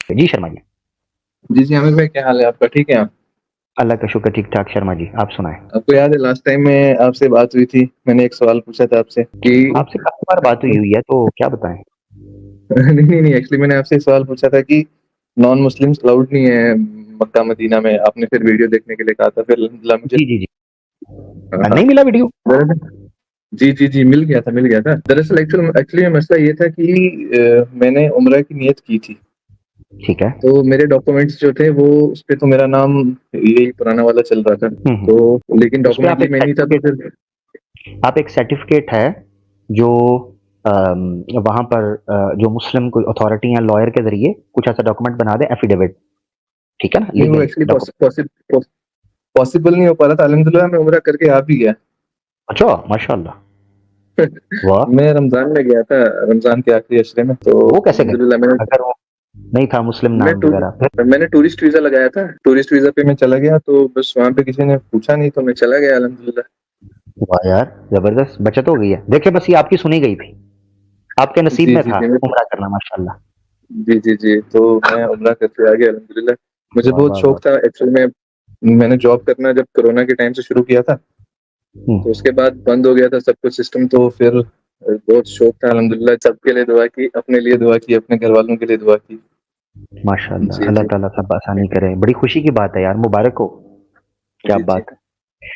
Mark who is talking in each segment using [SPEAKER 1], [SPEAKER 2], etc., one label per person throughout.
[SPEAKER 1] जी शर्मा जी।
[SPEAKER 2] जी, जी, आमिर भाई क्या हाल है आपका? ठीक है आप?
[SPEAKER 1] अल्लाह का शुक्र ठीक-ठाक शर्मा जी, आप सुनाएँ?
[SPEAKER 2] आपको याद है लास्ट टाइम में आपसे बात हुई थी, मैंने एक सवाल पूछा था आपसे कि
[SPEAKER 1] आपसे काफ़ी बार बात हुई है तो क्या बताएँ?
[SPEAKER 2] नहीं, एक्चुअली मैंने आपसे एक सवाल पूछा था कि नॉन मुस्लिम्स अलाउड नहीं है मक्का मदीना में, आपने फिर वीडियो देखने के लिए कहा था, फिर अल्हम्दुलिल्लाह मुझे
[SPEAKER 1] जी, जी, जी।
[SPEAKER 2] हाँ, हाँ।
[SPEAKER 1] नहीं मिला वीडियो?
[SPEAKER 2] जी, जी, जी, मिल गया था। दरअसल एक्चुअली मसला ये था कि मैंने उम्रा की नियत की थी,
[SPEAKER 1] ठीक है।
[SPEAKER 2] तो मेरे डॉक्यूमेंट्स जो थे वो उसपे तो मेरा नाम यही पुराना वाला चल रहा था,
[SPEAKER 1] हुँ,
[SPEAKER 2] तो
[SPEAKER 1] हुँ।
[SPEAKER 2] लेकिन
[SPEAKER 1] उसपे
[SPEAKER 2] डॉक्यूमेंटली में नहीं था तो फिर
[SPEAKER 1] आप एक सर्टिफ़िकेट है जो वहाँ पर जो मुस्लिम कोई अथॉरिटी या लॉयर के ज़रिए कुछ ऐसा डॉक्यूमेंट बना दें एफ़िडेविट, ठीक है ना?
[SPEAKER 2] नहीं वो
[SPEAKER 1] लीगल
[SPEAKER 2] एक्चुअली
[SPEAKER 1] डॉक्यूमेंट।
[SPEAKER 2] पॉसिबल नहीं हो पा रहा था। अल्हम्दुलिल्लाह मैं उम्रा करके आ भी गया।
[SPEAKER 1] अच्छा, माशाअल्लाह! वाह!
[SPEAKER 2] मैं रमज़ान में गया था, रमज़ान के आखिरी अशरे में, तो
[SPEAKER 1] वो कैसे गए?
[SPEAKER 2] अल्हम्दुलिल्लाह
[SPEAKER 1] अगर वो नहीं था मुस्लिम नाम वग़ैरह फिर?
[SPEAKER 2] मैंने टूरिस्ट वीज़ा लगाया था, टूरिस्ट वीज़ा पे मैं चला गया, तो बस वहाँ पे किसी ने पूछा नहीं तो मैं चला गया अल्हम्दुलिल्लाह।
[SPEAKER 1] वाह यार! ज़बरदस्त बचत हो गई है। देखिए बस ये आपकी सुनी गई थी। आपके नसीब
[SPEAKER 2] जी,
[SPEAKER 1] में
[SPEAKER 2] जी,
[SPEAKER 1] था
[SPEAKER 2] जी,
[SPEAKER 1] उम्रा करना माशाअल्लाह।
[SPEAKER 2] जी, जी, जी, तो मैं उम्रा करके आ गया अल्हम्दुलिल्लाह। मुझे
[SPEAKER 1] वाह,
[SPEAKER 2] बहुत
[SPEAKER 1] वाह, वाह!
[SPEAKER 2] शौक था एक्चुअल में, मैंने जॉब करना जब कोरोना के टाइम से शुरू किया था,
[SPEAKER 1] हुँ,
[SPEAKER 2] तो उसके बाद बंद हो गया था सब कुछ सिस्टम, तो फिर बहुत शौक था अल्हम्दुलिल्लाह, सबके लिए दुआ की, अपने लिए दुआ की, अपने घरवालों के लिए दुआ की।
[SPEAKER 1] माशाअल्लाह,
[SPEAKER 2] जी,
[SPEAKER 1] अल्लाह
[SPEAKER 2] जी।
[SPEAKER 1] ताला सब आसानी करे। बड़ी खुशी की बात है यार, मुबारक हो। क्या
[SPEAKER 2] जी, जी।
[SPEAKER 1] बात है।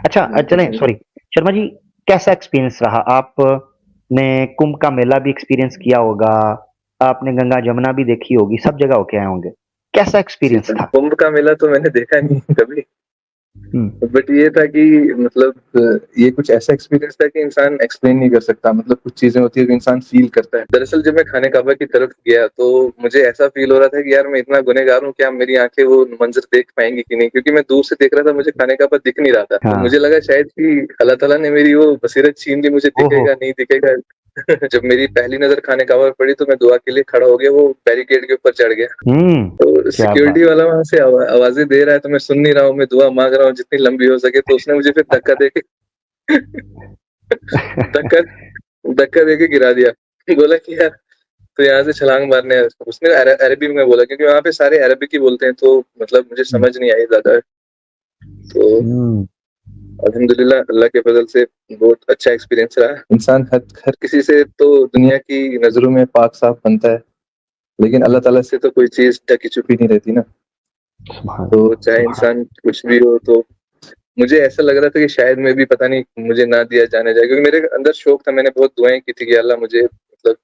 [SPEAKER 1] अच्छा
[SPEAKER 2] थैंक यू,
[SPEAKER 1] चलें
[SPEAKER 2] thank you.
[SPEAKER 1] Sorry Sharma ji कैसा एक्सपीरियंस रहा? आपने कुंभ का मेला भी एक्सपीरियंस किया होगा, आपने गंगा जमुना भी देखी होगी, सब जगह होके आए होंगे। कैसा
[SPEAKER 2] जी,
[SPEAKER 1] एक्सपीरियंस
[SPEAKER 2] जी।
[SPEAKER 1] था?
[SPEAKER 2] कुंभ का मेला तो मैंने देखा नहीं कभी,
[SPEAKER 1] हुँ,
[SPEAKER 2] बट ये था कि मतलब ये कुछ ऐसा एक्सपीरियंस था कि इंसान एक्सप्लेन नहीं कर सकता, मतलब कुछ चीज़ें होती हैं जो इंसान फ़ील करता है। दरअसल जब मैं खाने काबा की तरफ गया तो मुझे ऐसा फ़ील हो रहा था कि यार मैं इतना गुनहगार हूँ, क्या मेरी आँखें वो मंज़र देख पाएँगी कि नहीं? क्योंकि मैं दूर से देख रहा था, मुझे खाने काबा दिख नहीं रहा था। तो
[SPEAKER 1] हाँ।
[SPEAKER 2] मुझे लगा शायद कि अल्लाह ताला ने मेरी वो बसीरत छीन ली, मुझे
[SPEAKER 1] ओहो!
[SPEAKER 2] दिखेगा, नहीं दिखेगा। जब मेरी पहली नज़र खाने काबा पे पड़ी तो मैं दुआ के लिए खड़ा हो गया, वो बैरिकेड के ऊपर चढ़ गया।
[SPEAKER 1] हुँ,
[SPEAKER 2] तो
[SPEAKER 1] क्या
[SPEAKER 2] सिक्योरिटी
[SPEAKER 1] बात!
[SPEAKER 2] वाला वहाँ से आवाज़ें दे रहा है, तो मैं सुन नहीं रहा हूँ, मैं दुआ माँग रहा हूँ जितनी लंबी हो सके, तो उसने मुझे फिर धक्का देके धक्का धक्का देके गिरा दिया। बोला कि यार तो यहाँ से छलांग मारने है। उसने अरबी में बोला, क्योंकि वहाँ पे सारे अरबिक ही बोलते हैं, तो मतलब मुझे
[SPEAKER 1] हुँ,
[SPEAKER 2] समझ नहीं आई ज़्यादा। तो
[SPEAKER 1] हुँ,
[SPEAKER 2] अल्हम्दुलिल्लाह अल्लाह के फ़ज़ल से बहुत अच्छा एक्सपीरियंस रहा। इंसान हर हर किसी से तो दुनिया की नज़रों में पाक-साफ बनता है, लेकिन अल्लाह ताला से तो कोई चीज़ ढकी-छुपी नहीं रहती ना।
[SPEAKER 1] सुभान
[SPEAKER 2] तो
[SPEAKER 1] अल्लाह,
[SPEAKER 2] चाहे
[SPEAKER 1] सुभान
[SPEAKER 2] इंसान कुछ भी हो, तो मुझे ऐसा लग रहा था कि शायद मैं भी पता नहीं मुझे ना दिया जाने जाए, क्योंकि मेरे अंदर शौक था, मैंने बहुत दुआएँ की थी कि अल्लाह मुझे मतलब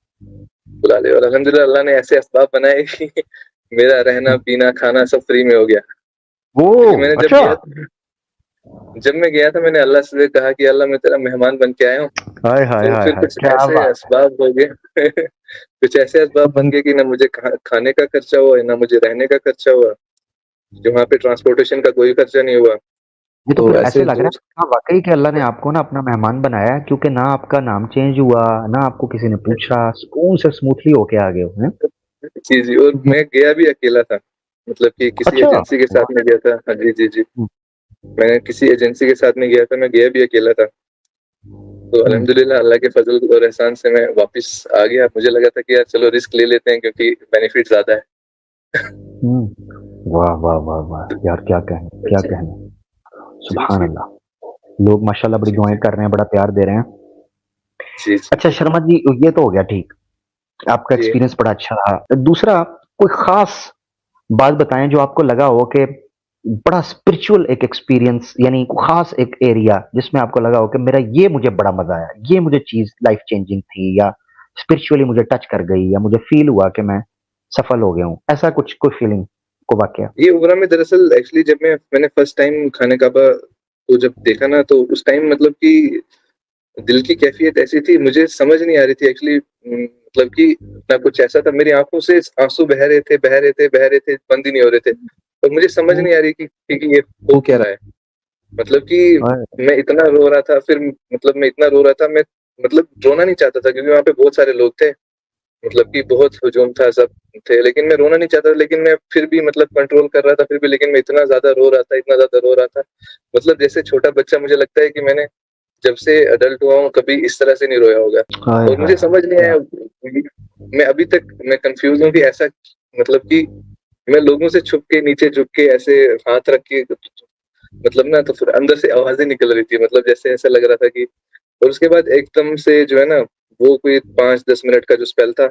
[SPEAKER 2] बुला ले, और अल्हम्दुलिल्लाह अल्लाह ने ऐसे असबाब बनाए कि मेरा रहना,
[SPEAKER 1] हुँ,
[SPEAKER 2] पीना, खाना सब फ्री में हो गया। क्योंकि
[SPEAKER 1] ओह! अच्छा!
[SPEAKER 2] जब मैं गया था मैंने अल्लाह से कहा कि अल्लाह मैं तेरा मेहमान बन के आया हूँ।
[SPEAKER 1] हाय, हाय,
[SPEAKER 2] तो
[SPEAKER 1] हाय,
[SPEAKER 2] फिर
[SPEAKER 1] हाय!
[SPEAKER 2] कुछ
[SPEAKER 1] क्या
[SPEAKER 2] ऐसे
[SPEAKER 1] बात है!
[SPEAKER 2] असबाब हो गए कुछ ऐसे असबाब बन गए कि ना मुझे खाने का खर्चा हुआ, ना मुझे रहने का खर्चा हुआ, जो वहाँ पे ट्रांसपोर्टेशन का कोई खर्चा नहीं हुआ।
[SPEAKER 1] ये तो
[SPEAKER 2] तो
[SPEAKER 1] फिर ऐसे
[SPEAKER 2] ऐसे
[SPEAKER 1] लग रहा है
[SPEAKER 2] दोस्त
[SPEAKER 1] हाँ, वाक़ई कि अल्लाह ने आपको ना अपना मेहमान बनाया है क्योंकि ना आपका नाम चेंज हुआ, ना आपको किसी ने पूछा, सुकून से स्मूथली होके आ गए हो, हैं?
[SPEAKER 2] जी, जी, और मैं गया भी अकेला था। मतलब कि किसी
[SPEAKER 1] अच्छा!
[SPEAKER 2] एजेंसी के साथ
[SPEAKER 1] वाह!
[SPEAKER 2] में गया था। हाँ जी, जी, जी।
[SPEAKER 1] हुँ,
[SPEAKER 2] मैं किसी एजेंसी के साथ में गया था, मैं गया भी अकेला था। तो
[SPEAKER 1] हुँ,
[SPEAKER 2] अल्हम्दुलिल्लाह अल्लाह के फ़ज़ल और एहसान से मैं वापस आ गया। मुझे लगा था कि यार चलो रिस्क ले लेते हैं, क्योंकि बेनिफिट ज़्यादा है।
[SPEAKER 1] हुँ। वाह, वाह, वाह, वाह! यार क्या कहने, क्या
[SPEAKER 2] जी,
[SPEAKER 1] कहने।
[SPEAKER 2] जी,
[SPEAKER 1] सुभान
[SPEAKER 2] जी।
[SPEAKER 1] अल्लाह! लोग माशाअल्लाह बड़ी
[SPEAKER 2] जी,
[SPEAKER 1] दुआएँ
[SPEAKER 2] जी।
[SPEAKER 1] कर रहे हैं, बड़ा प्यार दे रहे हैं।
[SPEAKER 2] जी, जी।
[SPEAKER 1] अच्छा शर्मा जी ये तो हो गया ठीक, आपका
[SPEAKER 2] जी।
[SPEAKER 1] एक्सपीरियंस बड़ा अच्छा रहा। दूसरा कोई ख़ास बात बताएँ जो आपको लगा हो कि बड़ा स्पिरिचुअल एक एक्सपीरियंस यानी ख़ास एक एरिया जिसमें आपको लगा हो कि मेरा ये मुझे बड़ा मज़ा आया, ये मुझे चीज़ लाइफ़ चेंजिंग थी या स्पिरिचुअली मुझे टच कर गई या मुझे फ़ील हुआ कि मैं सफल हो गया हूँ। ऐसा कुछ कोई फ़ीलिंग, कोई वाक़या?
[SPEAKER 2] ये उम्रा में दरअसल एक्चुअली जब मैंने फर्स्ट टाइम खाने काबा को जब देखा ना, तो उस टाइम मतलब कि दिल की कैफ़ियत ऐसी थी, मुझे समझ नहीं आ रही थी एक्चुअली, मतलब कि ना कुछ ऐसा था, मेरी आँखों से आँसू बह रहे थे, बह रहे थे, बह रहे थे, बंद ही नहीं हो रहे थे। और मुझे समझ
[SPEAKER 1] हुँ,
[SPEAKER 2] नहीं आ रही कि ये हो क्या रहा है? मतलब कि
[SPEAKER 1] और
[SPEAKER 2] मैं इतना रो रहा था, फिर मतलब मैं इतना रो रहा था, मैं मतलब रोना नहीं चाहता था, क्योंकि वहाँ पे बहुत सारे लोग थे। मतलब कि बहुत हुजूम था, सब थे, लेकिन मैं रोना नहीं चाहता था, लेकिन मैं फिर भी मतलब कंट्रोल कर रहा था, फिर भी, लेकिन मैं इतना ज़्यादा रो रहा था, इतना ज़्यादा रो रहा था। मतलब जैसे छोटा बच्चा, मुझे लगता है कि मैंने जब से अडल्ट हुआ हूँ, कभी इस तरह से नहीं रोया होगा।
[SPEAKER 1] हाय,
[SPEAKER 2] और
[SPEAKER 1] हाय,
[SPEAKER 2] मुझे
[SPEAKER 1] हाय!
[SPEAKER 2] समझ नहीं
[SPEAKER 1] क्या
[SPEAKER 2] आया, मैं अभी तक मैं कन्फ्यूज़ हूँ कि ऐसा मतलब कि मैं लोगों से छुप के नीचे झुक के ऐसे हाथ रख के मतलब ना तो फिर अंदर से आवाज़ें निकल रही थी, मतलब जैसे ऐसा लग रहा था कि और उसके बाद एकदम से जो है ना, वो कोई 5-10 मिनट का जो स्पेल था,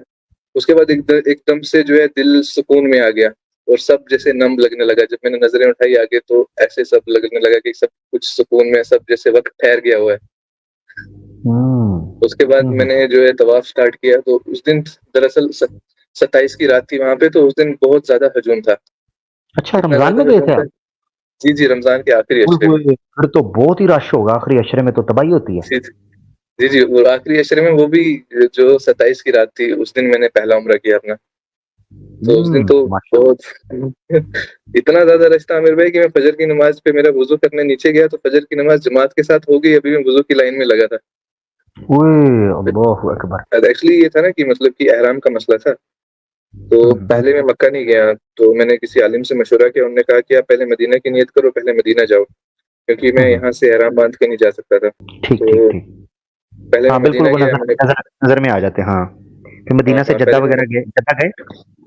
[SPEAKER 2] उसके बाद एकदम से जो है दिल सुकून में आ गया और सब जैसे नम लगने लगा। जब मैंने नज़रें उठाई आगे तो ऐसे सब लगने लगा कि सब कुछ सुकून में, सब जैसे वक़्त ठहर गया हुआ है। उसके बाद
[SPEAKER 1] हुँ, हुँ।
[SPEAKER 2] मैंने जो है तवाफ़ स्टार्ट किया, तो उस दिन दरअसल 27 की रात थी वहाँ पे, तो उस दिन बहुत ज़्यादा हजूम था।
[SPEAKER 1] अच्छा,
[SPEAKER 2] इतना
[SPEAKER 1] रमज़ान
[SPEAKER 2] ज़्यादा
[SPEAKER 1] में गए
[SPEAKER 2] हजूम
[SPEAKER 1] थे
[SPEAKER 2] था।
[SPEAKER 1] आप?
[SPEAKER 2] जी, जी, रमज़ान के आखिरी
[SPEAKER 1] ओए
[SPEAKER 2] अशरे में।
[SPEAKER 1] होए! फिर तो बहुत ही रश होगा आखिरी अशरे में तो तबाही होती है।
[SPEAKER 2] जी, जी। जी, जी, वो आखिरी अशरे में, वो भी जो 27 की रात थी, उस दिन मैंने पहला उम्रा किया अपना। तो उस दिन तो
[SPEAKER 1] माशाअल्लाह।
[SPEAKER 2] बहुत इतना ज़्यादा रश था आमिर भाई कि मैं फ़जर की नमाज़ पे मेरा वुज़ू करने नीचे गया तो फ़जर की नमाज़ जमात के साथ हो गई, अभी मैं वुज़ू की लाइन में लगा था।
[SPEAKER 1] ओए! अल्लाहु अकबर।
[SPEAKER 2] एक्चुअली ये था ना कि मतलब कि एहराम का मसला था। तो
[SPEAKER 1] हुँ, हुँ।
[SPEAKER 2] पहले मैं मक्का नहीं गया, तो मैंने किसी आलिम से मशवरा किया, उन्होंने कहा कि आप पहले मदीना की नियत करो, पहले मदीना जाओ, क्योंकि
[SPEAKER 1] हुँ,
[SPEAKER 2] मैं
[SPEAKER 1] हुँ।
[SPEAKER 2] यहाँ से एहराम बाँध के नहीं जा सकता था।
[SPEAKER 1] ठीक, ठीक,
[SPEAKER 2] तो
[SPEAKER 1] ठीक।
[SPEAKER 2] पहले
[SPEAKER 1] हाँ,
[SPEAKER 2] मैं
[SPEAKER 1] बिल्कुल
[SPEAKER 2] मदीना
[SPEAKER 1] वो
[SPEAKER 2] गया,
[SPEAKER 1] नज़र
[SPEAKER 2] मैंने
[SPEAKER 1] नज़र नज़र में आ जाते हैं, हाँ। फिर
[SPEAKER 2] हाँ,
[SPEAKER 1] मदीना से
[SPEAKER 2] हाँ,
[SPEAKER 1] जद्दा वग़ैरह गए जद्दा गए?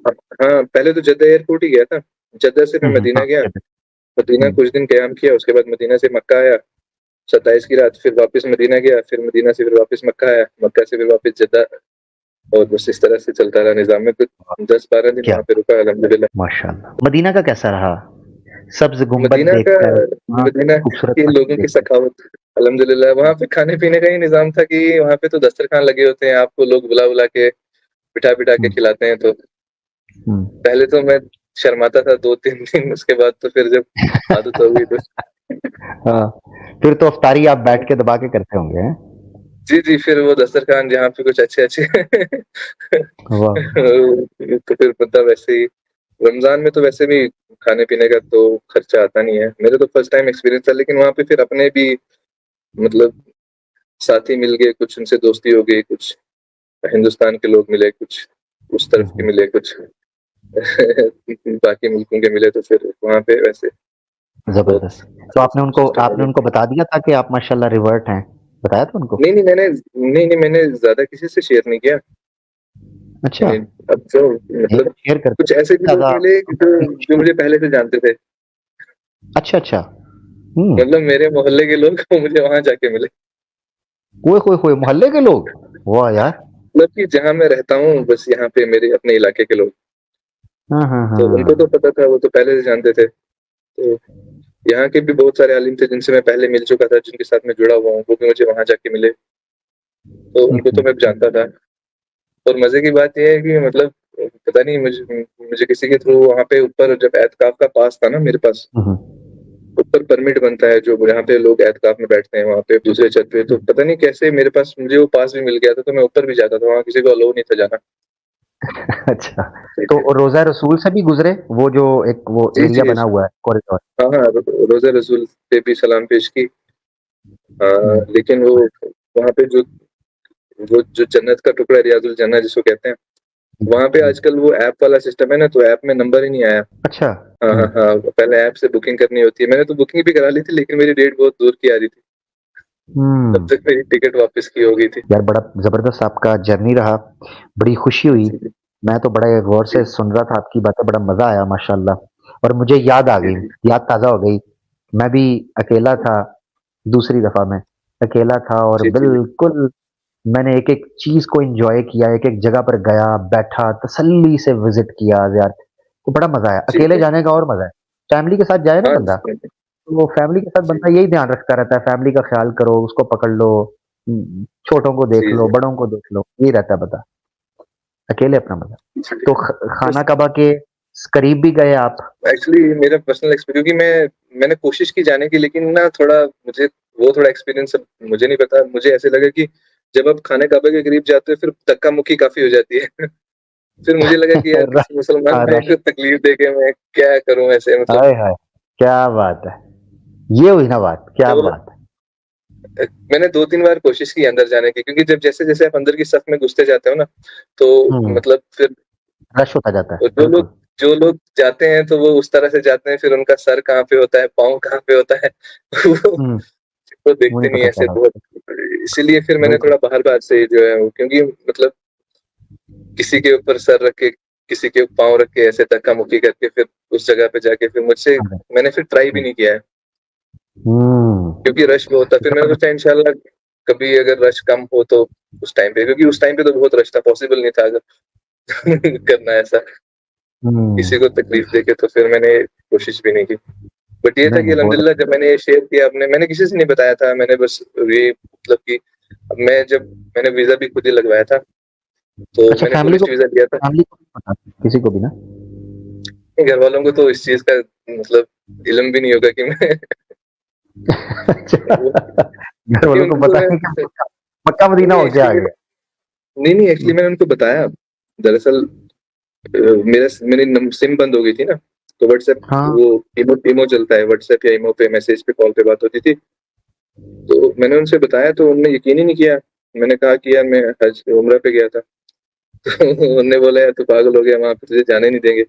[SPEAKER 2] हाँ, पहले तो जद्दा एयरपोर्ट ही गया था। जद्दा से मैं
[SPEAKER 1] हुँ, हुँ।
[SPEAKER 2] मदीना
[SPEAKER 1] हाँ,
[SPEAKER 2] गया,
[SPEAKER 1] जद्दा।
[SPEAKER 2] मदीना
[SPEAKER 1] हुँ।
[SPEAKER 2] कुछ दिन क़याम किया, उसके बाद मदीना से मक्का आया, 27 की रात, फिर वापस मदीना गया, फिर मदीना से फिर वापस मक्का आया, मक्का से फिर वापस जद्दा, और बस इस तरह से चलता रहा निज़ाम में। फिर
[SPEAKER 1] वाह!
[SPEAKER 2] 10-12 दिन
[SPEAKER 1] क्या
[SPEAKER 2] वहाँ पे रुका अल्हम्दुलिल्लाह।
[SPEAKER 1] माशाअल्लाह। मदीना का कैसा रहा? सब्ज़ गुंबद
[SPEAKER 2] मदीना का
[SPEAKER 1] देखकर, वहाँ
[SPEAKER 2] मदीना
[SPEAKER 1] खूबसूरत
[SPEAKER 2] के
[SPEAKER 1] मस्जिद
[SPEAKER 2] लोगों की
[SPEAKER 1] देखकर।
[SPEAKER 2] सखावत अल्हम्दुलिल्लाह, वहाँ पे खाने-पीने का ही निज़ाम था कि वहाँ पे तो दस्तरखान लगे होते हैं, आपको लोग बुला-बुला के, बिठा-बिठा के
[SPEAKER 1] हुँ,
[SPEAKER 2] खिलाते हैं। तो
[SPEAKER 1] हुँ।
[SPEAKER 2] पहले तो मैं शर्माता था 2-3 दिन, उसके बाद तो फिर जब आदत हो गई तो
[SPEAKER 1] हाँ, फिर तो इफ्तारी आप बैठ के दबा के करते होंगे, हैं?
[SPEAKER 2] जी, जी, फिर वो दस्तरखान जहाँ पे कुछ अच्छे-अच्छे
[SPEAKER 1] वाह!
[SPEAKER 2] तो फिर मतलब वैसे ही रमज़ान में तो वैसे भी खाने-पीने का तो खर्चा आता नहीं है। मेरा तो फर्स्ट टाइम एक्सपीरियंस था, लेकिन वहाँ पे फिर अपने भी मतलब साथी मिल गए, कुछ उनसे दोस्ती हो गई, कुछ हिंदुस्तान के लोग मिले, कुछ उस
[SPEAKER 1] हुँ,
[SPEAKER 2] तरफ के
[SPEAKER 1] हुँ।
[SPEAKER 2] मिले, कुछ बाकी मुल्कों के मिले, तो फिर वहाँ पे वैसे बहुत
[SPEAKER 1] ज़बरदस्त। तो
[SPEAKER 2] सिस्टम हो
[SPEAKER 1] आपने
[SPEAKER 2] गया।
[SPEAKER 1] उनको बता दिया था कि आप माशाअल्लाह रिवर्ट हैं? बताया था उनको?
[SPEAKER 2] नहीं, मैंने ज़्यादा किसी से शेयर नहीं किया।
[SPEAKER 1] अच्छा,
[SPEAKER 2] अब तो
[SPEAKER 1] एक
[SPEAKER 2] मतलब
[SPEAKER 1] शेयर करते
[SPEAKER 2] कुछ ऐसे भी लोग
[SPEAKER 1] ज़्यादा
[SPEAKER 2] मिले जो मुझे पहले से जानते थे।
[SPEAKER 1] अच्छा, अच्छा। हुँ।
[SPEAKER 2] मतलब मेरे मोहल्ले के लोग मुझे वहाँ जाके मिले।
[SPEAKER 1] ओए होए होए! मोहल्ले के लोग? वाह यार!
[SPEAKER 2] मतलब कि जहाँ मैं रहता हूँ, बस यहाँ पे मेरे अपने इलाके के लोग।
[SPEAKER 1] हाँ, हाँ,
[SPEAKER 2] तो उनको तो
[SPEAKER 1] हाँ।
[SPEAKER 2] पता था, वो तो पहले से जानते थे। तो यहाँ के भी बहुत सारे आलिम थे जिनसे मैं पहले मिल चुका था, जिनके साथ मैं जुड़ा हुआ हूँ, वो भी मुझे वहाँ जाके मिले। तो
[SPEAKER 1] हुँ,
[SPEAKER 2] उनको तो
[SPEAKER 1] हुँ।
[SPEAKER 2] मैं जानता था। और मज़े की बात ये है कि मतलब पता नहीं मुझे किसी के थ्रू वहाँ पे ऊपर जब एतकाफ़ का पास था ना मेरे पास,
[SPEAKER 1] हुँ, हुँ।
[SPEAKER 2] ऊपर परमिट बनता है जो जहाँ पे लोग एतकाफ़ में बैठते हैं वहाँ पे दूसरे छत पे, तो पता नहीं कैसे मेरे पास मुझे वो पास भी मिल गया था, तो मैं ऊपर भी जाता था, वहाँ किसी को अलाउ नहीं था जाना।
[SPEAKER 1] अच्छा, तो रोज़ा रसूल से भी गुज़रे? वो जो एक वो
[SPEAKER 2] जी,
[SPEAKER 1] एरिया
[SPEAKER 2] जी।
[SPEAKER 1] बना हुआ है कॉरिडोर?
[SPEAKER 2] हाँ, हाँ, रोज़ा रसूल पे भी सलाम पेश की।
[SPEAKER 1] हुँ।
[SPEAKER 2] लेकिन वो वहाँ पे वो जो जन्नत का टुकड़ा रियाज़ुल जन्नह जिसको कहते हैं,
[SPEAKER 1] जी,
[SPEAKER 2] वहाँ पे
[SPEAKER 1] जी।
[SPEAKER 2] आजकल वो ऐप वाला सिस्टम है ना, तो ऐप में नंबर ही नहीं आया।
[SPEAKER 1] अच्छा।
[SPEAKER 2] हाँ,
[SPEAKER 1] हुँ।
[SPEAKER 2] हाँ, हाँ, पहले ऐप से बुकिंग करनी होती है। मैंने तो बुकिंग भी करा ली थी, लेकिन मेरी डेट बहुत दूर की आ रही थी। तब
[SPEAKER 1] हुँ।
[SPEAKER 2] तक मेरी टिकट वापस की हो गई थी।
[SPEAKER 1] यार बड़ा ज़बरदस्त आपका जर्नी रहा, बड़ी खुशी हुई।
[SPEAKER 2] जी, जी,
[SPEAKER 1] मैं तो बड़े गौर से
[SPEAKER 2] जी,
[SPEAKER 1] सुन रहा था आपकी बातें, बड़ा मज़ा आया माशाअल्लाह और मुझे याद आ
[SPEAKER 2] जी,
[SPEAKER 1] गई,
[SPEAKER 2] जी,
[SPEAKER 1] याद ताज़ा हो गई। मैं भी अकेला था, दूसरी दफ़ा मैं अकेला था और
[SPEAKER 2] जी, जी, जी,
[SPEAKER 1] बिल्कुल मैंने एक-एक चीज़ को एन्जॉय किया, एक-एक जगह पर गया, बैठा, तसल्ली से विज़िट किया यार, तो बड़ा मज़ा आया।
[SPEAKER 2] जी,
[SPEAKER 1] अकेले
[SPEAKER 2] जी।
[SPEAKER 1] जाने का और मज़ा है। फैमिली के साथ जाए ना
[SPEAKER 2] हाँ,
[SPEAKER 1] बंदा, तो फैमिली के साथ
[SPEAKER 2] जी,
[SPEAKER 1] बंदा यही ध्यान रखता रहता है, फैमिली का ख़्याल करो, उसको पकड़ लो, छोटों को देख
[SPEAKER 2] जी,
[SPEAKER 1] लो,
[SPEAKER 2] जी,
[SPEAKER 1] बड़ों को देख लो, यही रहता है बता। अकेले अपना मज़ा।
[SPEAKER 2] जी।
[SPEAKER 1] तो
[SPEAKER 2] बस
[SPEAKER 1] खाना कबा के करीब भी गए आप?
[SPEAKER 2] एक्चुअली मेरा पर्सनल क्योंकि मैंने कोशिश की जाने की, लेकिन ना थोड़ा मुझे वो थोड़ा एक्सपीरियंस मुझे नहीं पता। मुझे ऐसे लगा कि जब आप खाने काबा के करीब जाते हो, फिर धक्का-मुक्की काफ़ी हो जाती है। फिर मुझे लगा कि यार
[SPEAKER 1] र
[SPEAKER 2] किसी मुसलमान
[SPEAKER 1] हाँ,
[SPEAKER 2] भाई
[SPEAKER 1] रश
[SPEAKER 2] को तकलीफ दे के मैं क्या करूँ ऐसे, मतलब।
[SPEAKER 1] हाय, हाय! क्या बात है! ये हुई ना बात, क्या
[SPEAKER 2] तो
[SPEAKER 1] बात है!
[SPEAKER 2] मैंने 2-3 बार कोशिश की अंदर जाने की, क्योंकि जब जैसे-जैसे आप अंदर की सफ में घुसते जाते हो ना, तो
[SPEAKER 1] हुँ,
[SPEAKER 2] मतलब फिर
[SPEAKER 1] रश होता जाता है,
[SPEAKER 2] जो लोग
[SPEAKER 1] बिल्कुल।
[SPEAKER 2] जो लोग जाते हैं तो वो उस तरह से जाते हैं, फिर उनका सर कहाँ पे होता है, पाँव कहाँ पे होता है, वो
[SPEAKER 1] हुँ,
[SPEAKER 2] वो
[SPEAKER 1] वो
[SPEAKER 2] देखते
[SPEAKER 1] नहीं
[SPEAKER 2] नहीं
[SPEAKER 1] पता
[SPEAKER 2] है ऐसे
[SPEAKER 1] चला।
[SPEAKER 2] बहुत। इसीलिए फिर मैंने
[SPEAKER 1] बिल्कुल।
[SPEAKER 2] थोड़ा बाहर-बाहर से जो है वो, क्योंकि मतलब किसी के ऊपर सर रख के किसी के पाँव रख के ऐसे धक्का-मुक्की करके फिर उस जगह पे जाके फिर मुझसे
[SPEAKER 1] हाँ,
[SPEAKER 2] मैंने फिर ट्राई भी नहीं किया है,
[SPEAKER 1] हुँ,
[SPEAKER 2] क्योंकि रश बहुत था। फिर मैंने सोचा इंशाल्लाह कभी अगर रश कम हो तो उस टाइम पे, क्योंकि उस टाइम पे तो बहुत रश था, पॉसिबल नहीं था अगर करना ऐसा किसी को
[SPEAKER 1] हुँ,
[SPEAKER 2] तकलीफ देके, तो फिर मैंने कोशिश भी नहीं की। बट ये था
[SPEAKER 1] नहीं,
[SPEAKER 2] कि
[SPEAKER 1] नहीं बहुत
[SPEAKER 2] अल्हम्दुलिल्लाह जब मैंने ये शेयर किया अपने, मैंने किसी से नहीं बताया था, मैंने बस ये मतलब कि मैं जब मैंने वीज़ा भी खुद ही लगवाया था, तो
[SPEAKER 1] अच्छा
[SPEAKER 2] मैंने टूरिस्ट वीज़ा लिया था।
[SPEAKER 1] फैमिली को नहीं पता किसी को भी ना?
[SPEAKER 2] घर वालों को तो इस चीज़ का मतलब इल्म भी नहीं होगा कि मैं
[SPEAKER 1] अच्छा,
[SPEAKER 2] वो,
[SPEAKER 1] घर
[SPEAKER 2] क्योंकि
[SPEAKER 1] वालों को
[SPEAKER 2] उनको तो
[SPEAKER 1] पता
[SPEAKER 2] मैं
[SPEAKER 1] है कि हम मक्का
[SPEAKER 2] नहीं,
[SPEAKER 1] मदीना
[SPEAKER 2] नहीं
[SPEAKER 1] होके आ
[SPEAKER 2] एक्चुअली
[SPEAKER 1] गए।
[SPEAKER 2] नहीं, मैंने उनको बताया। दरअसल मेरी सिम बंद हो गई थी ना, तो व्हाट्सएप
[SPEAKER 1] हाँ,
[SPEAKER 2] वो इमो इमो चलता है, व्हाट्सएप या इमो पे मैसेज पे कॉल पे बात होती थी। तो मैंने उनसे बताया तो उन्होंने यकीन ही नहीं किया। मैंने कहा कि यार मैं हज उम्रा पे गया था। तो उन्होंने बोला यार तू पागल हो गया, वहाँ पे तुझे जाने नहीं देंगे।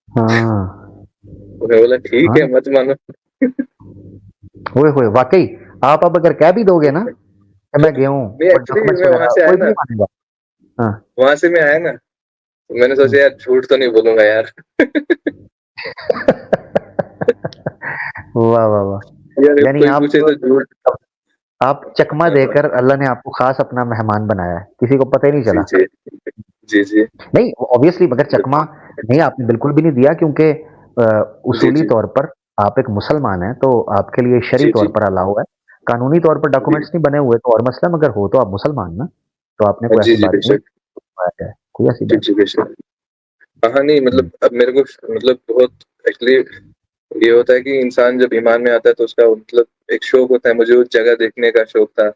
[SPEAKER 1] हाँ,
[SPEAKER 2] तो मैं बोला ठीक है
[SPEAKER 1] हाँ,
[SPEAKER 2] मत मानो।
[SPEAKER 1] ओए होए! वाक़ई आप अब अगर कह भी दोगे ना कि मैं गया हूँ
[SPEAKER 2] नहीं
[SPEAKER 1] और
[SPEAKER 2] एक्चुअली
[SPEAKER 1] डॉक्यूमेंट्स
[SPEAKER 2] मैं वहाँ
[SPEAKER 1] वगैरह
[SPEAKER 2] से आया
[SPEAKER 1] कोई भी
[SPEAKER 2] ना,
[SPEAKER 1] नहीं मानेगा। हाँ,
[SPEAKER 2] वहाँ से मैं आया ना, तो मैंने
[SPEAKER 1] हुँ।
[SPEAKER 2] सोचा यार झूठ तो नहीं बोलूँगा यार।
[SPEAKER 1] वाह, वाह, वाह!
[SPEAKER 2] यार
[SPEAKER 1] यानी
[SPEAKER 2] कोई पूछे तो झूठ।
[SPEAKER 1] आप चकमा देकर अल्लाह ने आपको ख़ास अपना मेहमान बनाया है, किसी को पता ही नहीं
[SPEAKER 2] जी,
[SPEAKER 1] चला।
[SPEAKER 2] जी। जी, जी।
[SPEAKER 1] नहीं, ऑब्वियसली मगर चकमा नहीं आपने बिल्कुल भी नहीं दिया क्योंकि
[SPEAKER 2] जी,
[SPEAKER 1] उसूली
[SPEAKER 2] जी।
[SPEAKER 1] तौर पर आप एक मुसलमान हैं, तो आपके लिए शरई
[SPEAKER 2] जी,
[SPEAKER 1] तौर
[SPEAKER 2] जी।
[SPEAKER 1] पर अलाउ है। कानूनी तौर पर
[SPEAKER 2] जी।
[SPEAKER 1] डॉक्यूमेंट्स नहीं बने हुए तो और मसला मगर हो तो आप मुसलमान ना, तो आपने कोई
[SPEAKER 2] जी,
[SPEAKER 1] ऐसी
[SPEAKER 2] जी,
[SPEAKER 1] बात नहीं
[SPEAKER 2] बेशक।
[SPEAKER 1] है, कोई ऐसी
[SPEAKER 2] जी,
[SPEAKER 1] बात
[SPEAKER 2] जी, बेशक। हाँ, नहीं
[SPEAKER 1] हुँ,
[SPEAKER 2] मतलब अब मेरे को मतलब बहुत एक्चुअली ये होता है कि इंसान जब ईमान में आता है तो उसका मतलब एक शौक होता है, मुझे उस जगह देखने का शौक था।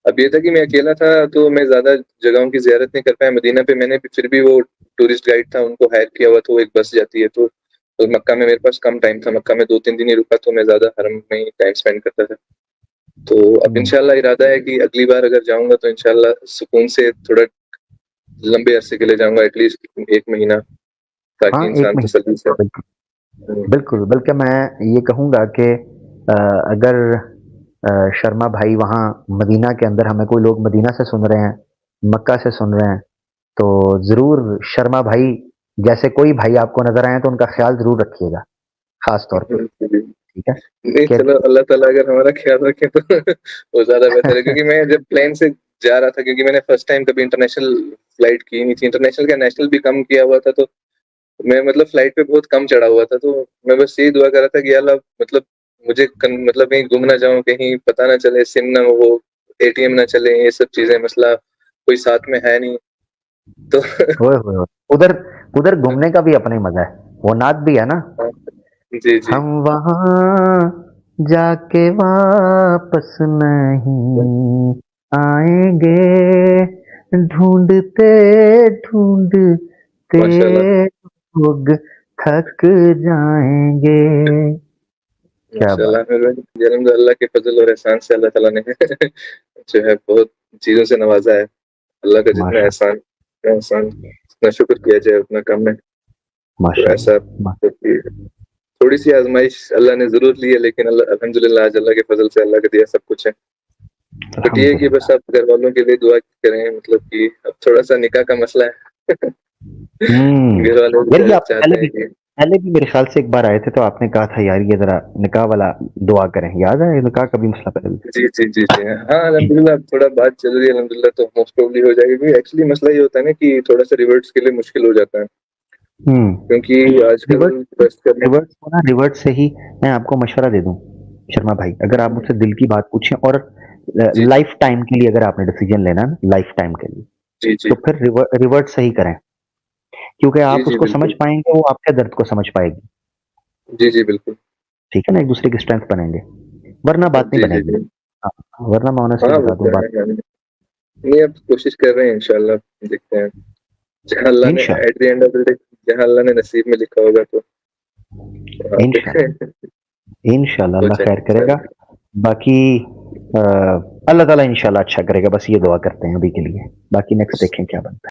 [SPEAKER 2] अब ये था कि मैं अकेला था तो मैं ज़्यादा जगहों की ज़ियारत नहीं कर पाया। मदीना पे मैंने फिर भी वो टूरिस्ट गाइड था उनको हायर किया हुआ था, वो एक बस जाती है, तो मक्का में मेरे पास कम टाइम था, मक्का में 2-3 दिन ही रुका तो मैं ज़्यादा हरम में ही टाइम स्पेंड करता था। तो अब
[SPEAKER 1] हुँ।
[SPEAKER 2] इंशाल्लाह इरादा है कि अगली बार अगर जाऊँगा तो इंशाल्लाह सुकून से थोड़ा लंबे अरसे के लिए जाऊँगा, एटलीस्ट 1 महीना, ताकि
[SPEAKER 1] हाँ, 1
[SPEAKER 2] इंसान
[SPEAKER 1] महीने
[SPEAKER 2] तसल्ली से
[SPEAKER 1] बिल्कुल,
[SPEAKER 2] हुँ,
[SPEAKER 1] बिल्कुल, बल्कि मैं ये कहूँगा कि अगर शर्मा भाई वहाँ मदीना के अंदर हमें कोई लोग मदीना से सुन रहे हैं, मक्का से सुन रहे हैं, तो ज़रूर शर्मा भाई जैसे कोई भाई आपको नज़र आएँ तो उनका ख़्याल ज़रूर रखिएगा, ख़ास तौर पर,
[SPEAKER 2] जी।
[SPEAKER 1] ठीक है?
[SPEAKER 2] नहीं
[SPEAKER 1] कि
[SPEAKER 2] चलो अल्लाह ताला अगर हमारा ख़्याल रखे तो वो ज़्यादा बेहतर है, क्योंकि मैं जब प्लेन से जा रहा था, क्योंकि मैंने फर्स्ट टाइम कभी इंटरनेशनल फ्लाइट की नहीं थी, इंटरनेशनल क्या नेशनल भी कम किया हुआ था, तो मैं मतलब फ्लाइट पे बहुत कम चढ़ा हुआ था, तो मैं बस यही दुआ कर रहा था कि या अल्लाह मतलब मुझे मतलब कहीं गुम ना जाऊँ, कहीं पता ना चले, सिम ना हो, एटीएम ना चले, ये सब चीज़ें मसला कोई साथ में है नहीं। तो
[SPEAKER 1] ओए होए होए! उधर उधर घूमने का भी अपना ही मज़ा है, वो नात भी है ना,
[SPEAKER 2] जी, जी।
[SPEAKER 1] हम वहाँ जाके वापस नहीं आएँगे, ढूँढते
[SPEAKER 2] माशाल्लाह,
[SPEAKER 1] लोग थक जाएँगे। क्या बात!
[SPEAKER 2] माशाल्लाह मेरे अल्लाह के फ़ज़ल और एहसान से अल्लाह ताला ने जो है बहुत चीज़ों से नवाज़ा है। अल्लाह का जितना
[SPEAKER 1] माशा
[SPEAKER 2] एहसान है, एहसान जितना शुक्र किया जाए उतना कम है। तो ऐसा
[SPEAKER 1] माशाअल्लाह, मा
[SPEAKER 2] क्योंकि थोड़ी-सी आज़माइश अल्लाह ने ज़रूर ली है, लेकिन अल्हम्दुलिल्लाह आज अल्लाह के फ़ज़ल से अल्लाह का दिया सब कुछ है। बट ये है कि बस
[SPEAKER 1] अल्हम्दुलिल्लाह।
[SPEAKER 2] आप घरवालों के लिए दुआ करें, मतलब कि अब थोड़ा-सा निकाह का मसला है।
[SPEAKER 1] हुँ,
[SPEAKER 2] घरवाले
[SPEAKER 1] यार ये
[SPEAKER 2] बेचारे
[SPEAKER 1] आप
[SPEAKER 2] चाहते हैं कि
[SPEAKER 1] पहले भी मेरे ख़्याल से एक बार आए थे तो आपने कहा था यार ये ज़रा निकाह वाला दुआ करें, याद है? निकाह का भी मसला पहले भी
[SPEAKER 2] जी, जी, जी, जी। हाँ, अल्हम्दुलिल्लाह अब थोड़ा बात चल रही है, अल्हम्दुलिल्लाह तो मोस्ट प्रोबब्ली हो जाएगी, क्योंकि एक्चुअली मसला ये होता है ना कि थोड़ा-सा रिवर्ट्स के लिए मुश्किल हो जाता है,
[SPEAKER 1] हुँ।
[SPEAKER 2] क्योंकि आजकल
[SPEAKER 1] रिवर्स
[SPEAKER 2] ट्रस्ट करना
[SPEAKER 1] रिवर्स को ना रिवर्स से ही मैं आपको मशवरा दे दूँ, शर्मा भाई, अगर आप मुझसे दिल की बात पूछें और
[SPEAKER 2] जी, जी।
[SPEAKER 1] लाइफ़ टाइम के लिए अगर आपने डिसीज़न लेना है ना, लाइफ़ टाइम के लिए,
[SPEAKER 2] जी,
[SPEAKER 1] तो
[SPEAKER 2] जी।
[SPEAKER 1] फिर रिवर्ट से ही करें, क्योंकि
[SPEAKER 2] जी,
[SPEAKER 1] आप
[SPEAKER 2] जी,
[SPEAKER 1] उसको समझ
[SPEAKER 2] बिल्कुल।
[SPEAKER 1] पाएँगे, वो आपके दर्द को समझ पाएगी,
[SPEAKER 2] जी, जी, बिल्कुल।
[SPEAKER 1] ठीक है ना? एक-दूसरे की स्ट्रेंथ बनेंगे, वरना बात नहीं
[SPEAKER 2] जी, जी,
[SPEAKER 1] बनेगी।
[SPEAKER 2] जी।
[SPEAKER 1] हाँ, वरना मैं ऑनेस्टली
[SPEAKER 2] हाँ, वो
[SPEAKER 1] बता दूँ
[SPEAKER 2] तो
[SPEAKER 1] बात
[SPEAKER 2] है। नहीं, अब कोशिश कर रहे हैं इंशाल्लाह, देखते हैं। जहाँ अल्लाह ने
[SPEAKER 1] इंशा
[SPEAKER 2] at the end of the day जहाँ अल्लाह ने नसीब में लिखा होगा तो वहाँ पे
[SPEAKER 1] इंशाल्लाह, इंशाल्लाह
[SPEAKER 2] हो
[SPEAKER 1] अल्लाह खैर
[SPEAKER 2] जाएगा
[SPEAKER 1] करेगा,
[SPEAKER 2] इंशाल्लाह।
[SPEAKER 1] बाकी अ, अल्लाह ताला इंशाल्लाह अच्छा करेगा, बस ये दुआ करते हैं अभी के लिए, बाकी नेक्स्ट देखें क्या बनता है।